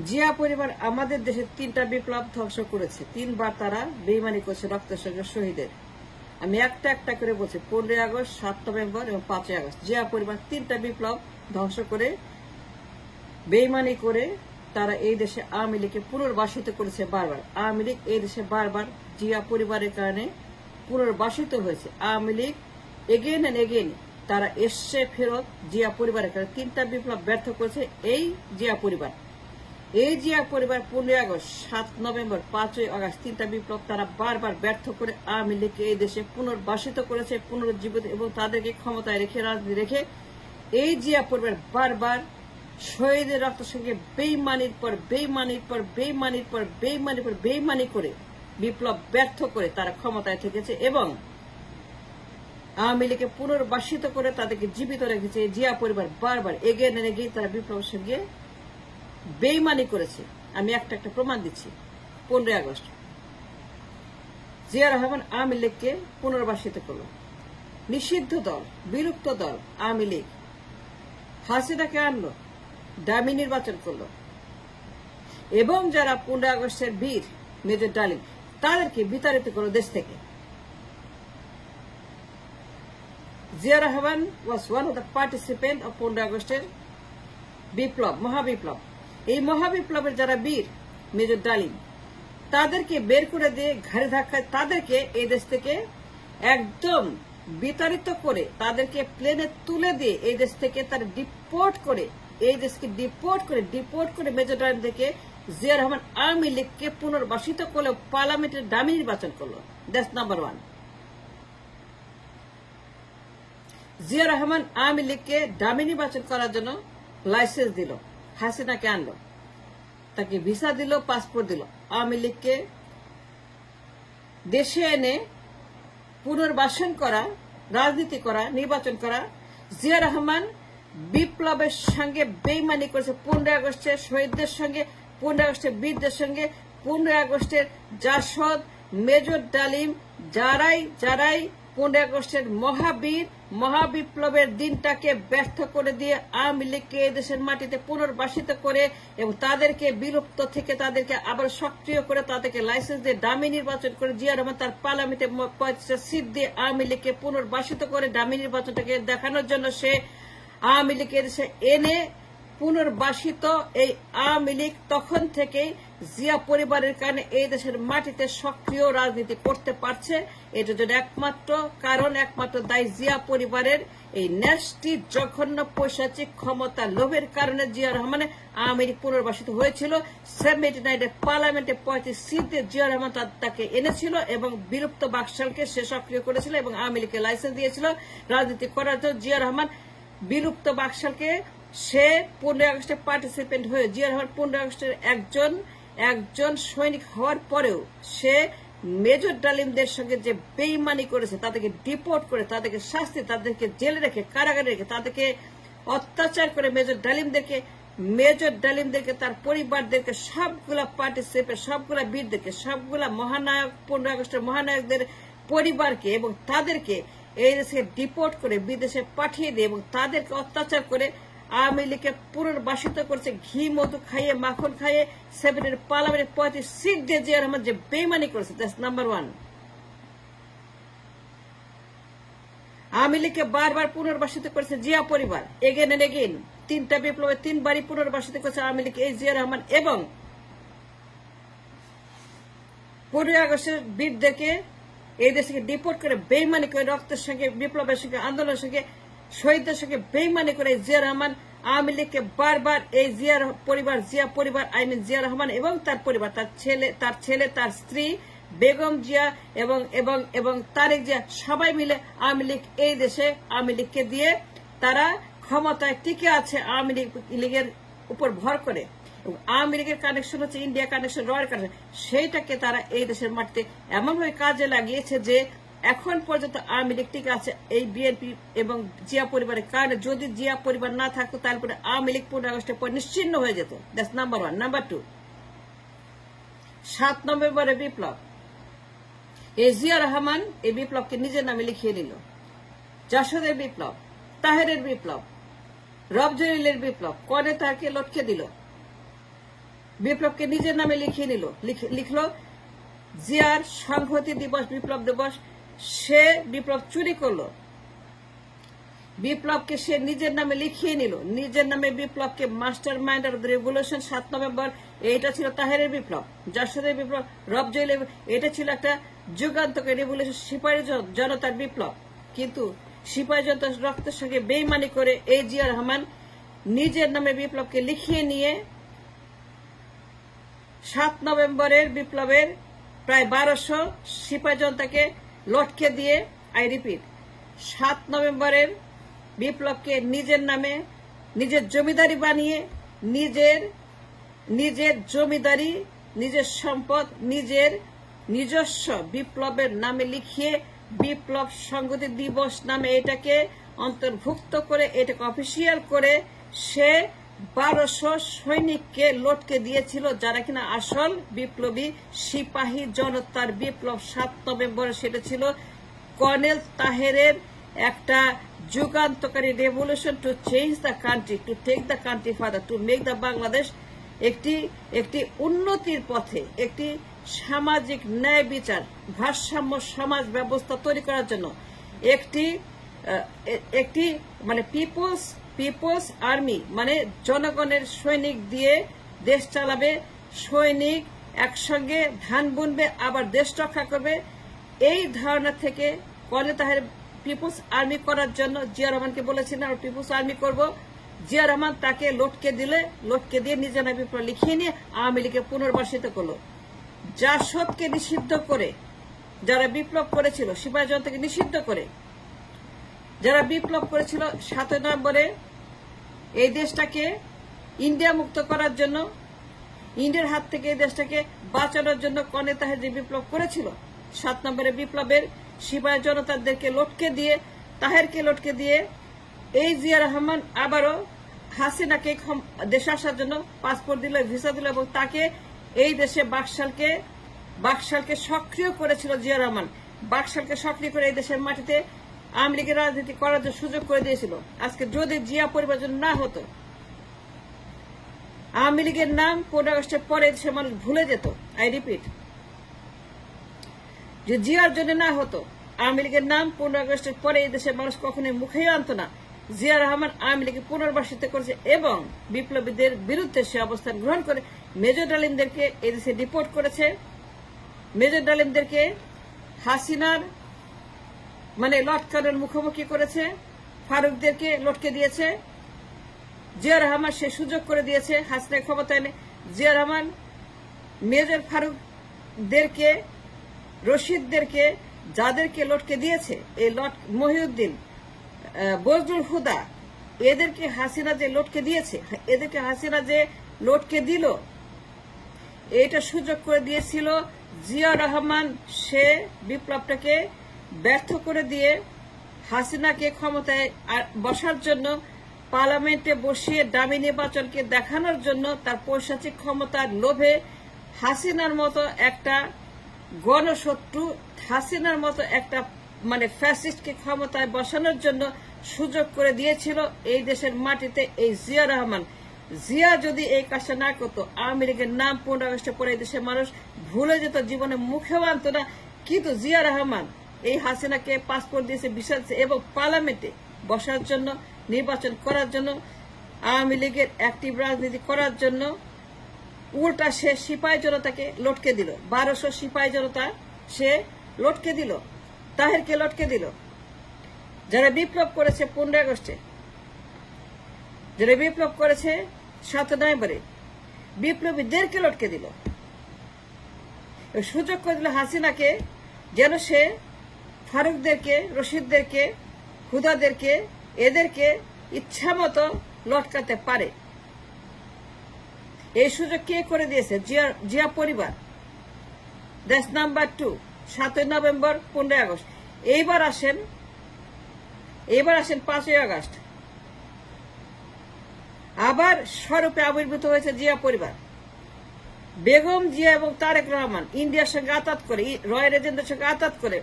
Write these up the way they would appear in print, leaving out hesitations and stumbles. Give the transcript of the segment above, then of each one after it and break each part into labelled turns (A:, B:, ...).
A: জিয়া পরিবার আমাদের দেশে 3টা বিপ্লব ধ্বংস করেছে, 3বার তারা বেইমানি করেছে রক্তের সঙ্গে শহীদের। আমি একটা একটা করে বলছি, 15 আগস্ট, 7 নভেম্বর এবং 5 আগস্ট। জিয়া পরিবার 3টা বিপ্লব ধ্বংস করে বেইমানি করে তারা এই দেশে আওয়ামী লীগকে পুনর্বাসিত করেছে বারবার। আওয়ামী লীগ এই দেশে বারবার জিয়া পরিবারের কারণে পুনর্বাসিত হয়েছে। Awami League again and again তারা এসছে ফেরত জিয়া পরিবারের কারণে 3টা বিপ্লব ব্যর্থ করেছে এই জিয়া পরিবার। এই জিয়া পরিবার 15 আগস্ট, 7 নভেম্বর, 5 আগস্ট 3টা বিপ্লব তারা বারবার ব্যর্থ করে আওয়ামী লীগকে এই দেশে পুনর্বাসিত করেছে, পুনরুজ্জীবিত এবং তাদেরকে ক্ষমতায় রেখে রাজনীতি রেখে এই জিয়া পরিবার বারবার শহীদের রক্তের সঙ্গে বেইমানির পর বেইমানির পর বেইমানির পর বেইমানির পর বেইমানি করে বিপ্লব ব্যর্থ করে তারা ক্ষমতায় থেকেছে এবং আওয়ামী লীগকে পুনর্বাসিত করে তাদেরকে জীবিত রেখেছে। জিয়া পরিবার বারবার এগিয়ে গিয়ে তারা বিপ্লবের সঙ্গে বেইমানি করেছে। আমি একটা একটা প্রমাণ দিচ্ছি। 15 আগস্ট জিয়া রহমান আওয়ামী লীগকে পুনর্বাসিত করল। নিষিদ্ধ দল, বিলুপ্ত দল আওয়ামী লীগ হাসিনাকে আনলো, দামি নির্বাচন করলো এবং যারা 15 আগস্টের বীর মেজর ডালিম তাদেরকে বিতাড়িত করলো দেশ থেকে। Zia Rahman was one of the participant of 15 আগস্টের বিপ্লব, মহাবিপ্লব। এই মহাবিপ্লবের যারা বীর মেজর ডালিম তাদেরকে বের করে দিয়ে ঘাড়ে ধাক্কায় তাদেরকে এই দেশ থেকে একদম বিতাড়িত করে তাদেরকে প্লেনে তুলে দিয়ে এই দেশ থেকে তারা ডিপোর্ট করে এই দেশকে ডিপোর্ট করে মেজর ডালিম থেকে জিয়া রহমান আওয়ামী লীগকে পুনর্বাসিত করলো, পার্লামেন্টের দামি নির্বাচন করলো। That's number 1। জিয়া রহমান আওয়ামী লীগকে দামি নির্বাচন করার জন্য লাইসেন্স দিল, হাসিনাকে আনলো, তাকে ভিসা দিল, পাসপোর্ট দিল। আওয়ামী লীগকে দেশে এনে পুনর্বাসন করা, রাজনীতি করা, নির্বাচন করা। জিয়া রহমান বিপ্লবের সঙ্গে বেইমানি করেছে 15 আগস্টের শহীদদের সঙ্গে, 15 আগস্টের বীরদের সঙ্গে। 15 আগস্টের জাসদ, মেজর ডালিম যারাই 15 আগস্টের মহাবিপ্লবের দিনটাকে ব্যর্থ করে দিয়ে আওয়ামী লীগকে দেশের মাটিতে পুনর্বাসিত করে এবং তাদেরকে বিলুপ্ত থেকে তাদেরকে আবার সক্রিয় করে তাদেরকে লাইসেন্স দিয়ে দামি নির্বাচন করে জিয়া রহমান তার পার্লামেন্টে 35টা সিট দিয়ে আওয়ামী লীগকে পুনর্বাসিত করে দামি নির্বাচনটাকে দেখানোর জন্য সে আওয়ামী লীগকে দেশে এনে পুনর্বাসিত এই আওয়ামী লীগ তখন থেকেই জিয়া পরিবারের কারণে এই দেশের মাটিতে সক্রিয় রাজনীতি করতে পারছে। এটার জন্য একমাত্র দায়ী জিয়া পরিবারের এই ন্যাস্টি জঘন্য পৈশাচিক ক্ষমতা লোভের কারণে জিয়া রহমানের আওয়ামী লীগ পুনর্বাসিত হয়েছিল। 79 পার্লামেন্টে 35 সিট দিয়ে জিয়া রহমান তাকে এনেছিল এবং বিলুপ্ত বাকশালকে সে সক্রিয় করেছিল এবং আওয়ামী লীগকে লাইসেন্স দিয়েছিল রাজনীতি করার জন্য। জিয়া রহমান বিলুপ্ত বাকশালকে সে 15 আগস্টে পার্টিসিপেন্ট হয়ে জিয়া রহমান 15 আগস্টের একজন সৈনিক হওয়ার পরেও সে মেজর ডালিমদের সঙ্গে যে বেইমানি করেছে, তাদেরকে ডিপোর্ট করে, তাদেরকে শাস্তি, তাদেরকে জেলে রেখে, কারাগারে রেখে, তাদেরকে অত্যাচার করে মেজর ডালিমদেরকে তার পরিবারদেরকে সবগুলা পার্টিসিপেন্ট, সবগুলা বীরদেরকে, সবগুলা মহানায়ক 15 আগস্টের মহানায়কদের পরিবারকে এবং তাদেরকে এই দেশে ডিপোর্ট করে বিদেশে পাঠিয়ে দিয়ে এবং তাদেরকে অত্যাচার করে আওয়ামী লীগকে পুনর্বাসিত করেছে। ঘি মধু খাইয়ে, মাখন খাইয়ে 7 পার্লামেন্টে 35 সিট দিয়ে জিয়া রহমান যে বেইমানি করেছে, দ্যাটস নাম্বার 1। আওয়ামী লীগকে বারবার পুনর্বাসিত করেছে জিয়া পরিবার, এগেন এন্ড এগেন। 3টা বিপ্লবে 3বারই পুনর্বাসিত করেছে আওয়ামী লীগ এই জিয়া রহমান এবং 15 আগস্টের বীরদেরকে এই দেশ থেকে ডিপোর্ট করে বেইমানি করে রক্তের সঙ্গে, বিপ্লবের সঙ্গে, আন্দোলনের সঙ্গে, শহীদদের সঙ্গে বেইমানি করে জিয়া রহমান আওয়ামী লীগকে বারবার এই জিয়া পরিবার জিয়া রহমান এবং তার পরিবার, তার ছেলে, তার স্ত্রী বেগম জিয়া এবং তারেক জিয়া সবাই মিলে আওয়ামী লীগ এই দেশে আওয়ামী লীগকে দিয়ে তারা ক্ষমতায় টিকে আছে আওয়ামী লীগের উপর ভর করে। আওয়ামী লীগের কানেকশন হচ্ছে ইন্ডিয়া কানেকশন, রয়্যাল কানেকশন, সেইটাকে তারা এই দেশের মাটিতে এমনভাবে কাজে লাগিয়েছে যে এখন পর্যন্ত আওয়ামী লীগ টিকে আছে এই বিএনপি এবং জিয়া পরিবারের কারণে। যদি জিয়া পরিবার না থাকতো তারপরে আওয়ামী লীগ 15 আগস্টের পর নিশ্চিহ্ন হয়ে যেত। That's number 1। নাম্বার 2, 7 নভেম্বরের বিপ্লব। এই জিয়া রহমান এই বিপ্লবকে নিজের নামে লিখিয়ে নিল। জাসদের বিপ্লব, তাহেরের বিপ্লব, রব জলিলের বিপ্লব, কনে তাকে লটকে দিল। বিপ্লবকে নিজের নামে লিখিয়ে নিল, লিখলো জিয়ার সংহতি দিবস, বিপ্লব দিবস। সে বিপ্লব চুরি করলো, বিপ্লবকে সে নিজের নামে লিখিয়ে নিল, নিজের নামে বিপ্লবকে master mind of the revolution 7 November, এইটা ছিল তাহেরের বিপ্লব, জাসদের বিপ্লব, রবজইলের, এটা ছিল একটা যুগান্তকারী রেভলিউশন, সিপাহী জনতার বিপ্লব। কিন্তু সিপাহী জনতার রক্তের সঙ্গে বেইমানি করে এই জিয়া রহমান নিজের নামে বিপ্লবকে লিখিয়ে নিয়ে 7 নভেম্বরের বিপ্লবের প্রায় 1200 সিপাহী জনতাকে লটকে দিয়ে, আই রিপিট, 7 নভেম্বরের বিপ্লবকে নিজের নামে, নিজের জমিদারি বানিয়ে, নিজের জমিদারি, নিজের সম্পদ, নিজের নিজস্ব বিপ্লবের নামে লিখিয়ে বিপ্লব সংহতি দিবস নামে এটাকে অন্তর্ভুক্ত করে, এটাকে অফিসিয়াল করে সে 1200 সৈনিককে লটকে দিয়েছিল, যারা কিনা আসল বিপ্লবী সিপাহী জনতার বিপ্লব 7 নভেম্বরে। সেটা ছিল কর্নেল তাহেরের একটা যুগান্তকারী revolution to change the country, to take the country further, to make the Bangladesh একটি উন্নতির পথে, একটি সামাজিক ন্যায় বিচার, ভারসাম্য সমাজ ব্যবস্থা তৈরি করার জন্য একটি মানে পিপলস আর্মি, মানে জনগণের সৈনিক দিয়ে দেশ চালাবে, সৈনিক একসঙ্গে ধান বুনবে আবার দেশ রক্ষা করবে। এই ধারণা থেকে কর্নেল তাহের পিপলস আর্মি করার জন্য জিয়া রহমানকে বলেছিলেন আমরা পিপলস আর্মি করব। জিয়া রহমান তাকে লটকে দিয়ে নিজের নামে বিপ্লব লিখিয়ে নিয়ে আওয়ামী লীগকে পুনর্বাসিত করলো। জাসদকে নিষিদ্ধ করে, যারা বিপ্লব করেছিল সিপাহী জনতাকে নিষিদ্ধ করে, যারা বিপ্লব করেছিল 7 নভেম্বরে এই দেশটাকে ইন্ডিয়া মুক্ত করার জন্য, ইন্ডিয়ার হাত থেকে এই দেশটাকে বাঁচানোর জন্য কর্নেল তাহের যে বিপ্লব করেছিল 7 নভেম্বরের বিপ্লবের সিপাহী জনতাদেরকে লটকে দিয়ে, তাহেরকে লটকে দিয়ে এই জিয়া রহমান আবারও হাসিনাকে দেশে আসার জন্য পাসপোর্ট দিল, ভিসা দিল এবং তাকে এই দেশে বাকশালকে সক্রিয় করেছিল জিয়া রহমান। বাকশালকে সক্রিয় করে এই দেশের মাটিতে আওয়ামী লীগের রাজনীতি করার জন্য সুযোগ করে দিয়েছিল। আজকে যদি জিয়া পরিবার না হতো, আওয়ামী লীগের নাম 15 আগস্টের পরে দেশের মানুষ ভুলে যেত। আই রিপিট, যে জিয়ার জন্য না হতো, আওয়ামী লীগের নাম 15 আগস্টের পরে এই দেশের মানুষ কখনোই মুখেই আনত না। জিয়া রহমান আওয়ামী লীগকে পুনর্বাসিত করেছে এবং বিপ্লবীদের বিরুদ্ধে সে অবস্থান গ্রহণ করে মেজর ডালিমদেরকে এদেশে ডিপোর্ট করেছে। মেজর ডালিমদেরকে হাসিনার মানে লটকানোর মুখোমুখি করেছে, ফারুকদেরকে লটকে দিয়েছে। জিয়া রহমান সে সুযোগ করে দিয়েছে হাসিনার ক্ষমতায় এনে। জিয়া রহমান মেজর ফারুকদেরকে, রশিদদেরকে, যাদেরকে লটকে দিয়েছে, এই মহিউদ্দিন, বজলুল হুদা, এদেরকে হাসিনা যে লটকে দিয়েছে, এদেরকে হাসিনা যে লটকে দিল, এটা সুযোগ করে দিয়েছিল জিয়া রহমান। সে বিপ্লবটাকে ব্যর্থ করে দিয়ে হাসিনাকে ক্ষমতায় বসার জন্য, পার্লামেন্টে বসিয়ে দামি নির্বাচনকে দেখানোর জন্য, তার পৈশাচিক ক্ষমতার লোভে হাসিনার মতো একটা গণশত্রু, হাসিনার মতো একটা মানে ফ্যাসিস্টকে ক্ষমতায় বসানোর জন্য সুযোগ করে দিয়েছিল এই দেশের মাটিতে এই জিয়া রহমান। জিয়া যদি এই কাজটা না করতো, আওয়ামী লীগের নাম 15 আগস্টের পরে এই দেশের মানুষ ভুলে যেত, জীবনে মুখেও আনত না। কিন্তু জিয়া রহমান এই হাসিনাকে পাসপোর্ট দিয়েছে, ভিসা দিয়েছে এবং পার্লামেন্টে বসার জন্য, নির্বাচন করার জন্য, আওয়ামী লীগের অ্যাক্টিভ রাজনীতি করার জন্য উল্টা সে সিপাহী জনতাকে লটকে দিল। 1200 সিপাহী জনতা সে লটকে দিল, তাহেরকে লটকে দিল। যারা বিপ্লব করেছে 15 আগস্টে, যারা বিপ্লব করেছে 7 নভেম্বরে, বিপ্লবীদেরকে লটকে দিল। সুযোগ করে দিল হাসিনাকে যেন সে ফারুকদেরকে, রশিদদেরকে, হুদাদেরকে, এদেরকে ইচ্ছা মতো লটকাতে পারে। এই সুযোগ কে করে দিয়েছে? জিয়া পরিবার। That's number 2। 7 November, 15 August. এইবার আসেন 5 আগস্ট। আবার স্বরূপে আবির্ভূত হয়েছে জিয়া পরিবার। বেগম জিয়া এবং তারেক রহমান ইন্ডিয়ার সঙ্গে আতাত করে, রয়্যাল এজেন্টদের সঙ্গে আতাত করে,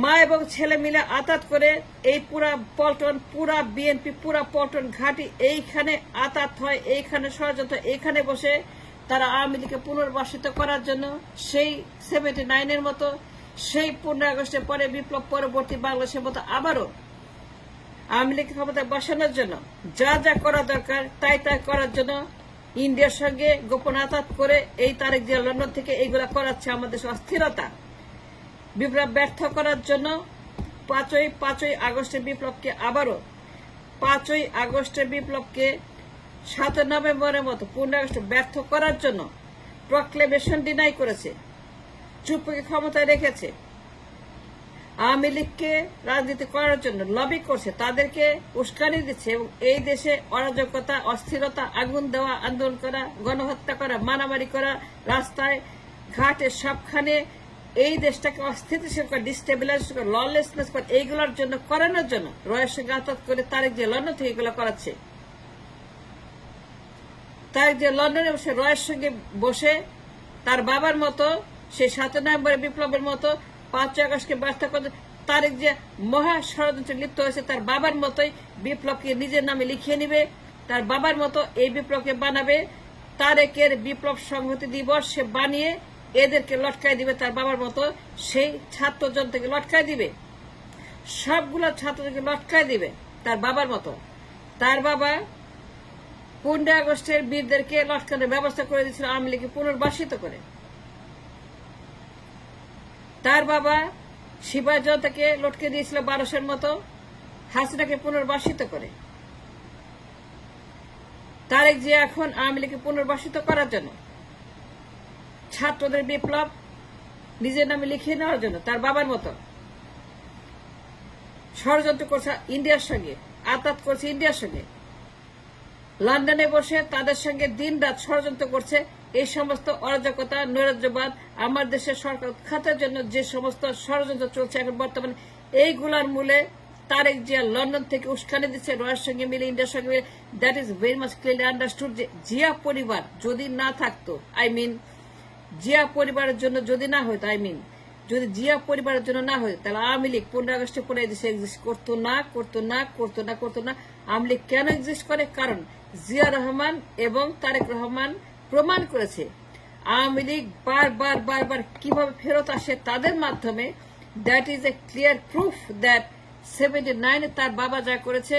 A: মা এবং ছেলে মিলে আতাত করে এই পুরা পল্টন, পুরা বিএনপি, পুরা পল্টন ঘাঁটি এইখানে আতাত হয়, এইখানে ষড়যন্ত্র, এইখানে বসে তারা আওয়ামী লীগকে পুনর্বাসিত করার জন্য সেই 79-এর মতো, সেই 15 আগস্টের পরে বিপ্লব পরবর্তী বাংলাদেশের মতো আবারও আওয়ামী লীগকে ক্ষমতায় বসানোর জন্য যা যা করা দরকার তাই তাই করার জন্য ইন্ডিয়ার সঙ্গে গোপন আতাত করে এই তারেক জিয়া লন্ডন থেকে এইগুলা করাচ্ছে আমাদের অস্থিরতা বিপ্লব ব্যর্থ করার জন্য 5ই আগস্টের বিপ্লবকে আবারও 5ই আগস্টের বিপ্লবকে 7 নভেম্বরের মতো 15 আগস্ট ব্যর্থ করার জন্য প্রক্লেমেশন ডিনাই করেছে, চুপকে ক্ষমতায় রেখেছে, আওয়ামী লীগকে রাজনীতি করার জন্য লবি করছে, তাদেরকে উস্কানি দিচ্ছে এবং এই দেশে অরাজকতা, অস্থিরতা, আগুন দেওয়া, আন্দোলন করা, গণহত্যা করা, মারামারি করা, রাস্তায় ঘাটে সবখানে এই দেশটাকে অস্থিতিশীল করে, ডিস্টেবিলাইজ করে, ললেসনেস করে, এইগুলোর জন্য করানোর জন্য রয়ের সঙ্গে আতাত করে তারেক জিয়া লন্ডন থেকে এগুলো করাচ্ছে। তারেক জিয়া লন্ডনে বসে রয়ের সঙ্গে বসে তার বাবার মতো সেই 7 নভেম্বরের বিপ্লবের মতো 5 আগস্টকে ব্যর্থ করে তারেক জিয়া মহা ষড়যন্ত্রে লিপ্ত হয়েছে। তার বাবার মতোই বিপ্লবকে নিজের নামে লিখিয়ে নিবে, তার বাবার মতো এই বিপ্লবকে বানাবে, তারেকের বিপ্লব সংহতি দিবস সে বানিয়ে এদেরকে লটকায় দিবে, তার বাবার মতো সেই ছাত্র জনতাকে লটকায় দিবে, সবগুলো ছাত্রদেরকে লটকায় দিবে তার বাবার মতো। তার বাবা 15 আগস্টের বীরদেরকে লটকানোর ব্যবস্থা করে দিয়েছিল আওয়ামী লীগকে পুনর্বাসিত করে। তার বাবা সিপাহী জনতাকে লটকে দিয়েছিল 1200-এর মতো হাসিনাকে পুনর্বাসিত করে। তারেক জিয়া এখন আওয়ামী লীগকে পুনর্বাসিত করার জন্য, ছাত্রদের বিপ্লব নিজের নামে লিখিয়ে নেওয়ার জন্য তার বাবার মতো ষড়যন্ত্র করছে ইন্ডিয়ার সঙ্গে, আতাত করছে ইন্ডিয়ার সঙ্গে, লন্ডনে বসে তাদের সঙ্গে দিন রাত ষড়যন্ত্র করছে। এই সমস্ত অরাজকতা, নৈরাজ্যবাদ, আমার দেশের সরকার উৎখাতের জন্য যে সমস্ত ষড়যন্ত্র চলছে এখন বর্তমানে, এইগুলার মূলে তারেক জিয়া লন্ডন থেকে উস্কানি দিচ্ছে রয়ের সঙ্গে মিলে, ইন্ডিয়ার সঙ্গে মিলে। That is very much clearly understood যে জিয়া পরিবার যদি না থাকতো, জিয়া পরিবারের জন্য যদি না হইতো, যদি জিয়া পরিবারের জন্য না হইতো, তাহলে আওয়ামী লীগ 15 আগস্টে পরে দেশে এক্সিস্ট করতো না। আওয়ামী লীগ কেন এক্সিস্ট করে? কারণ জিয়া রহমান এবং তারেক রহমান প্রমাণ করেছে আওয়ামী লীগ বারবার কিভাবে ফেরত আসে তাদের মাধ্যমে। That is a clear proof that 79-এ তার বাবা যা করেছে,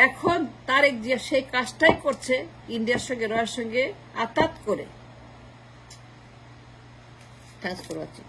A: এখন তারেক জিয়া সেই কাজটাই করছে ইন্ডিয়ার সঙ্গে রয়ের সঙ্গে আতাত করে। Thanks for watching.